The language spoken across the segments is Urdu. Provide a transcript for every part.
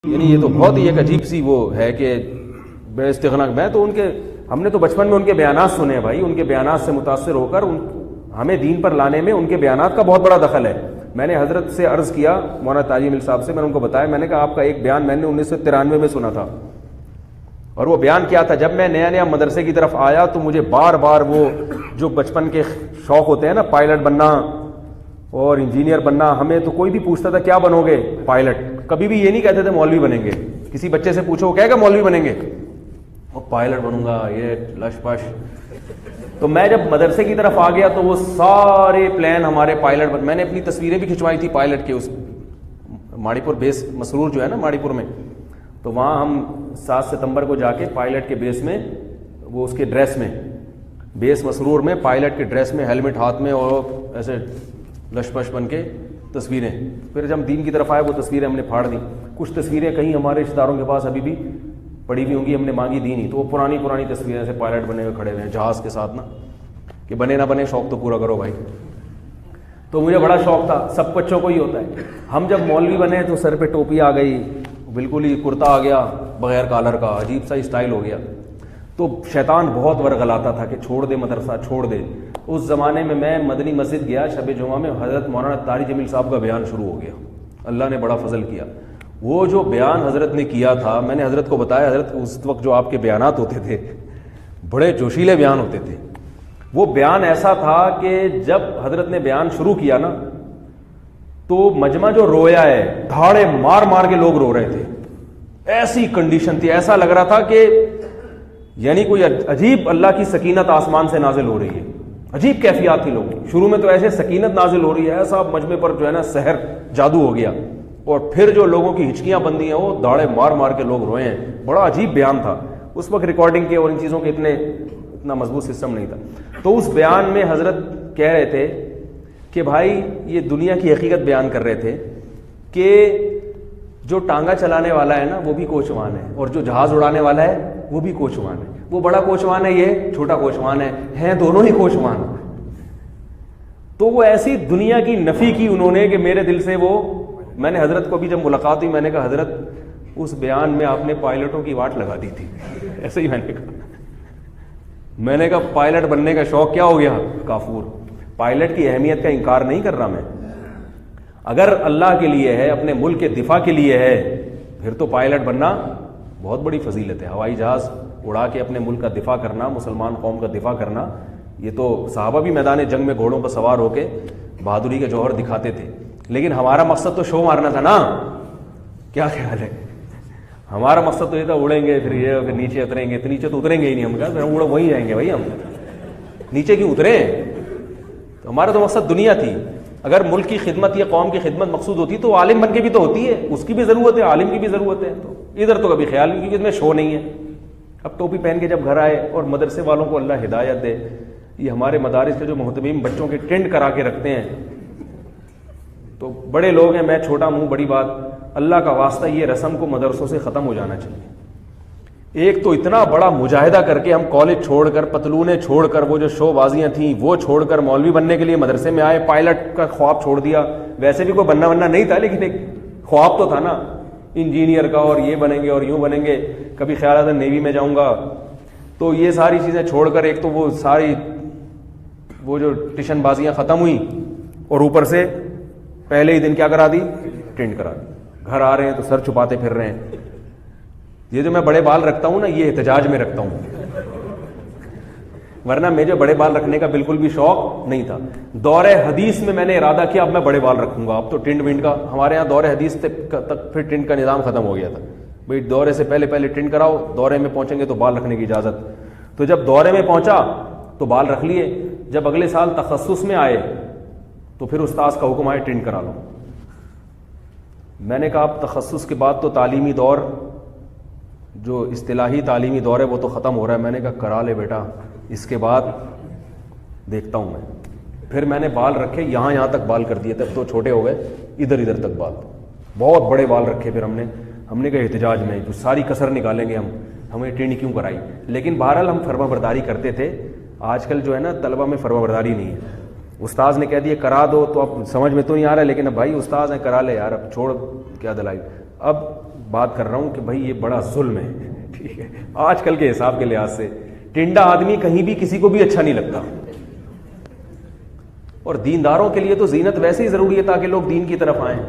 یعنی یہ تو بہت ہی ایک عجیب سی وہ ہے کہ بے استغنا. میں تو ہم نے تو بچپن میں ان کے بیانات سنے ہیں بھائی, ان کے بیانات سے متاثر ہو کر ہمیں دین پر لانے میں ان کے بیانات کا بہت بڑا دخل ہے. میں نے حضرت سے عرض کیا, مولانا تاج مل صاحب سے, میں نے ان کو بتایا, میں نے کہا آپ کا ایک بیان میں نے 1993 میں سنا تھا, اور وہ بیان کیا تھا, جب میں نیا نیا مدرسے کی طرف آیا تو مجھے بار بار وہ جو بچپن کے شوق ہوتے ہیں نا, پائلٹ بننا اور انجینئر بننا, ہمیں تو کوئی بھی پوچھتا تھا کیا بنو گے, پائلٹ. کبھی بھی یہ نہیں کہتے تھے مولوی بنیں گے. کسی بچے سے پوچھو وہ کہے گا مولوی بنیں گے, وہ پائلٹ بنوں گا, یہ لش پش. تو میں جب مدرسے کی طرف آ گیا تو وہ سارے پلان ہمارے پائلٹ میں نے اپنی تصویریں بھی کھنچوائی تھی پائلٹ کے, اس ماڑی پور بیس مسرور جو ہے نا ماڑی پور میں, تو وہاں ہم 7 ستمبر کو جا کے پائلٹ کے بیس میں, وہ اس کے ڈریس میں, بیس مسرور میں پائلٹ کے ڈریس میں, ہیلمٹ ہاتھ میں, اور ایسے لش پش بن کے تصویریں. پھر جب ہم دین کی طرف آئے وہ تصویریں ہم نے پھاڑ دیں. کچھ تصویریں کہیں ہمارے رشتہ داروں کے پاس ابھی بھی پڑی ہوئی ہوں گی, ہم نے مانگی دی نہیں, تو وہ پرانی تصویریں سے پائلٹ بنے ہوئے کھڑے ہوئے ہیں جہاز کے ساتھ نا, کہ بنے نہ بنے شوق تو پورا کرو بھائی. تو مجھے بڑا شوق تھا, سب بچوں کو ہی ہوتا ہے. ہم جب مولوی بنے تو سر پہ ٹوپی آ گئی, بالکل ہی کرتا آ گیا بغیر کالر کا, عجیب سا اسٹائل ہو گیا. تو شیطان بہت ورغلاتا تھا کہ چھوڑ دے مدرسہ, چھوڑ دے. اس زمانے میں مدنی مسجد گیا شب جمعہ میں, حضرت مولانا طارق جمیل صاحب کا بیان شروع ہو گیا. اللہ نے بڑا فضل کیا. وہ جو بیان حضرت نے کیا تھا, میں نے حضرت کو بتایا, حضرت اس وقت جو آپ کے بیانات ہوتے تھے بڑے جوشیلے بیان ہوتے تھے. وہ بیان ایسا تھا کہ جب حضرت نے بیان شروع کیا نا تو مجمع جو رویا ہے, دھاڑے مار مار کے لوگ رو رہے تھے. ایسی کنڈیشن تھی, ایسا لگ رہا تھا کہ یعنی کوئی عجیب اللہ کی سکینت آسمان سے نازل ہو رہی ہے. عجیب کیفیات تھی لوگوں کی. شروع میں تو ایسے سکینت نازل ہو رہی ہے, ایسا مجمع پر جو ہے نا سحر جادو ہو گیا, اور پھر جو لوگوں کی ہچکیاں بندی ہیں وہ داڑے مار مار کے لوگ روئے ہیں. بڑا عجیب بیان تھا. اس وقت ریکارڈنگ کے اور ان چیزوں کے اتنا مضبوط سسٹم نہیں تھا. تو اس بیان میں حضرت کہہ رہے تھے کہ بھائی یہ دنیا کی حقیقت بیان کر رہے تھے کہ جو ٹانگا چلانے والا ہے نا وہ بھی کوچوان ہے, اور جو جہاز اڑانے والا ہے وہ بھی کوچوان ہے. وہ بڑا کوچوان ہے, یہ چھوٹا کوچوان ہے, ہیں دونوں ہی کوچوان. تو وہ ایسی دنیا کی نفی کی انہوں نے کہ میرے دل سے وہ, میں نے حضرت کو بھی جب ملاقات ہوئی میں نے کہا حضرت اس بیان میں آپ نے پائلٹوں کی واٹ لگا دی تھی. ایسے ہی میں نے کہا پائلٹ بننے کا شوق کیا ہو گیا کافور. پائلٹ کی اہمیت کا انکار نہیں کر رہا میں, اگر اللہ کے لیے ہے, اپنے ملک کے دفاع کے لیے ہے, پھر تو پائلٹ بننا بہت بڑی فضیلت ہے. ہوائی جہاز اڑا کے اپنے ملک کا دفاع کرنا, مسلمان قوم کا دفاع کرنا, یہ تو صحابہ بھی میدان جنگ میں گھوڑوں پر سوار ہو کے بہادری کے جوہر دکھاتے تھے. لیکن ہمارا مقصد تو شو مارنا تھا نا, کیا خیال ہے؟ ہمارا مقصد تو یہ تھا اڑیں گے, پھر یہ پھر نیچے اتریں گے. تو نیچے تو اتریں گے ہی نہیں, ہم کہا اڑ وہیں جائیں گے بھائی, ہم نیچے کیوں اتریں؟ تو ہمارا تو مقصد دنیا تھی. اگر ملک کی خدمت یا قوم کی خدمت مقصود ہوتی تو عالم بن کے بھی تو ہوتی ہے, اس کی بھی ضرورت ہے, عالم کی بھی ضرورت ہے. تو ادھر تو کبھی خیال نہیں, کیونکہ اس میں شو نہیں ہے. اب ٹوپی پہن کے جب گھر آئے, اور مدرسے والوں کو اللہ ہدایت دے, یہ ہمارے مدارس کے جو محتمین بچوں کے ٹینڈ کرا کے رکھتے ہیں, تو بڑے لوگ ہیں, میں چھوٹا منہ بڑی بات. اللہ کا واسطہ یہ رسم کو مدرسوں سے ختم ہو جانا چاہیے. ایک تو اتنا بڑا مجاہدہ کر کے ہم کالج چھوڑ کر, پتلونیں چھوڑ کر, وہ جو شو بازیاں تھیں وہ چھوڑ کر مولوی بننے کے لیے مدرسے میں آئے, پائلٹ کا خواب چھوڑ دیا. ویسے بھی کوئی بننا نہیں تھا, لیکن ایک خواب تو تھا نا انجینئر کا, اور یہ بنیں گے اور یوں بنیں گے. کبھی خیال آتا نیوی میں جاؤں گا. تو یہ ساری چیزیں چھوڑ کر ایک تو وہ ساری وہ جو ٹیشن بازیاں ختم ہوئیں, اور اوپر سے پہلے ہی دن کیا کرا دی, ٹینڈ کرا دی. گھر آ رہے ہیں تو سر چھپاتے پھر رہے ہیں. یہ جو میں بڑے بال رکھتا ہوں نا, یہ احتجاج میں رکھتا ہوں, ورنہ مجھے بڑے بال رکھنے کا بالکل بھی شوق نہیں تھا. دور حدیث میں نے ارادہ کیا اب میں بڑے بال رکھوں گا. اب تو ٹنڈ ونڈ کا ہمارے یہاں دور حدیث تک پھر ٹنڈ کا نظام ختم ہو گیا تھا. بھائی دورے سے پہلے ٹنڈ کراؤ, دورے میں پہنچیں گے تو بال رکھنے کی اجازت. تو جب دورے میں پہنچا تو بال رکھ لیے. جب اگلے سال تخصص میں آئے تو پھر استاذ کا حکم آئے ٹنڈ کرا لو. میں نے کہا اب تخصص کے بعد تو تعلیمی دور, جو اصطلاحی تعلیمی دور ہے وہ تو ختم ہو رہا ہے. میں نے کہا کرا لے بیٹا, اس کے بعد دیکھتا ہوں میں. پھر میں نے بال رکھے, یہاں تک بال کر دیے, تب تو چھوٹے ہو گئے, ادھر تک بال, بہت بڑے بال رکھے. پھر ہم نے کہا احتجاج میں جو ساری کسر نکالیں گے ہمیں ٹریننگ کیوں کرائی. لیکن بہرحال ہم فرما برداری کرتے تھے. آج کل جو ہے نا طلبہ میں فرما برداری نہیں ہے. استاذ نے کہہ دیا کرا دو تو اب سمجھ میں تو نہیں آ رہا ہے, لیکن اب بھائی استاذ ہیں کرا لے یار, اب چھوڑ کیا دلائی. اب بات کر رہا ہوں کہ بھائی یہ بڑا ظلم ہے, ٹھیک ہے, آج کل کے حساب کے لحاظ سے ٹنڈا آدمی کہیں بھی کسی کو بھی اچھا نہیں لگتا. اور دینداروں کے لیے تو زینت ویسے ہی ضروری ہے تاکہ لوگ دین کی طرف آئیں.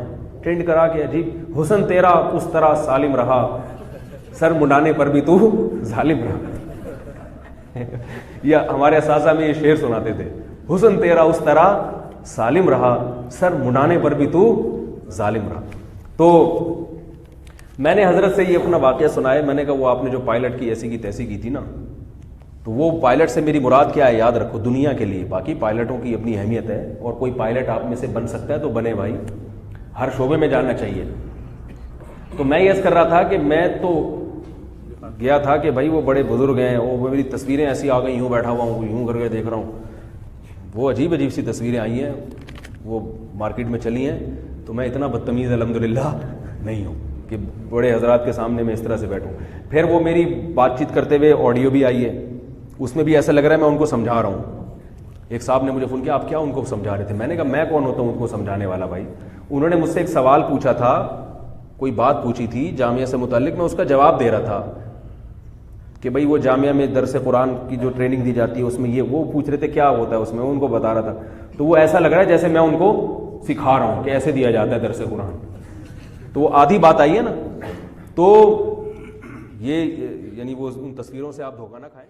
ٹرینڈ کرا کے عجیب حسن تیرا اس طرح سالم رہا, سر منڈانے پر بھی تو ظالم رہا. یا ہمارے اساتذہ میں یہ شعر سناتے تھے, حسن تیرا اس طرح سالم رہا, سر منڈانے پر بھی تو ظالم رہا. تو میں نے حضرت سے یہ اپنا واقعہ سنایا. میں نے کہا وہ آپ نے جو پائلٹ کی ایسی کی تیسی کی تھی نا, تو وہ پائلٹ سے میری مراد کیا ہے یاد رکھو دنیا کے لیے. باقی پائلٹوں کی اپنی اہمیت ہے, اور کوئی پائلٹ آپ میں سے بن سکتا ہے تو بنے بھائی, ہر شعبے میں جاننا چاہیے. تو میں یہ کر رہا تھا کہ میں تو گیا تھا کہ بھائی وہ بڑے بزرگ ہیں, وہ میری تصویریں ایسی آ گئی, یوں بیٹھا ہوا ہوں, یوں کر کے دیکھ رہا ہوں. وہ عجیب عجیب سی تصویریں آئی ہیں, وہ مارکیٹ میں چلی ہیں. تو میں اتنا بدتمیز الحمدللہ نہیں ہوں کہ بڑے حضرات کے سامنے میں اس طرح سے بیٹھوں. پھر وہ میری بات چیت کرتے ہوئے آڈیو بھی آئی ہے, اس میں بھی ایسا لگ رہا ہے میں ان کو سمجھا رہا ہوں. ایک صاحب نے مجھے فون کیا, آپ کیا ان کو سمجھا رہے تھے؟ میں نے کہا میں کون ہوتا ہوں ان کو سمجھانے والا بھائی. انہوں نے مجھ سے ایک سوال پوچھا تھا, کوئی بات پوچھی تھی جامعہ سے متعلق, میں اس کا جواب دے رہا تھا کہ بھائی وہ جامعہ میں درس قرآن کی جو ٹریننگ دی جاتی ہے اس میں یہ, وہ پوچھ رہے تھے کیا ہوتا ہے اس میں, ان کو بتا رہا تھا. تو وہ ایسا لگ رہا ہے جیسے میں ان کو سکھا رہا ہوں کہ ایسے دیا جاتا ہے درس قرآن. تو وہ آدھی بات آئی ہے نا. تو یہ یعنی وہ ان تصویروں سے آپ دھوکہ نہ کھائیں.